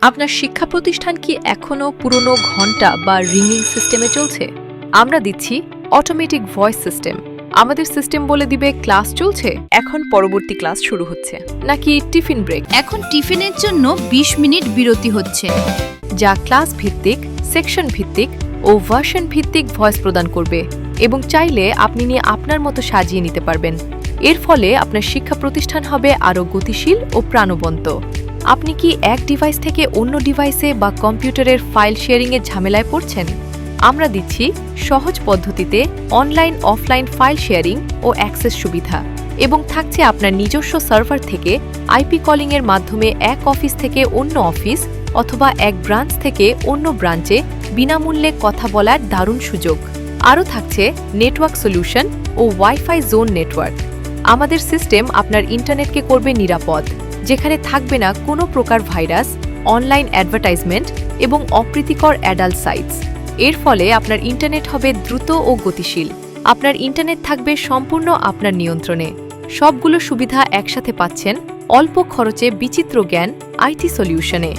আপনার শিক্ষা প্রতিষ্ঠান কি এখনও পুরনো ঘন্টা বা রিংিং সিস্টেমে চলছে? আমরা দিচ্ছি অটোমেটিক ভয়েস সিস্টেম। আমাদের সিস্টেম বলে দিবে ক্লাস চলছে, এখন পরবর্তী ক্লাস শুরু হচ্ছে, নাকি টিফিন ব্রেক। এখন টিফিনের জন্য 20 মিনিট বিরতি হচ্ছে, যা ক্লাস ভিত্তিক, সেকশন ভিত্তিক ও ভার্সন ভিত্তিক ভয়েস প্রদান করবে এবং চাইলে আপনি নিয়ে আপনার মতো সাজিয়ে নিতে পারবেন। এর ফলে আপনার শিক্ষা প্রতিষ্ঠান হবে আরও গতিশীল ও প্রাণবন্ত। আপনি কি এক ডিভাইস থেকে অন্য ডিভাইসে বা কম্পিউটারের ফাইল শেয়ারিংয়ের ঝামেলায় পড়ছেন? আমরা দিচ্ছি সহজ পদ্ধতিতে অনলাইন অফলাইন ফাইল শেয়ারিং ও অ্যাক্সেস সুবিধা, এবং থাকছে আপনার নিজস্ব সার্ভার থেকে আইপি কলিংয়ের মাধ্যমে এক অফিস থেকে অন্য অফিস অথবা এক ব্রাঞ্চ থেকে অন্য ব্রাঞ্চে বিনামূল্যে কথা বলার দারুণ সুযোগ। আরও থাকছে নেটওয়ার্ক সলিউশন ও ওয়াইফাই জোন নেটওয়ার্ক। আমাদের সিস্টেম আপনার ইন্টারনেটকে করবে নিরাপদ, যেখানে থাকবে না কোনো প্রকার ভাইরাস, অনলাইন অ্যাডভার্টাইজমেন্ট এবং অপ্রীতিকর অ্যাডাল্ট সাইটস। এর ফলে আপনার ইন্টারনেট হবে দ্রুত ও গতিশীল। আপনার ইন্টারনেট থাকবে সম্পূর্ণ আপনার নিয়ন্ত্রণে। সবগুলো সুবিধা একসাথে পাচ্ছেন অল্প খরচে বিচিত্র জ্ঞান আইটি সলিউশনে।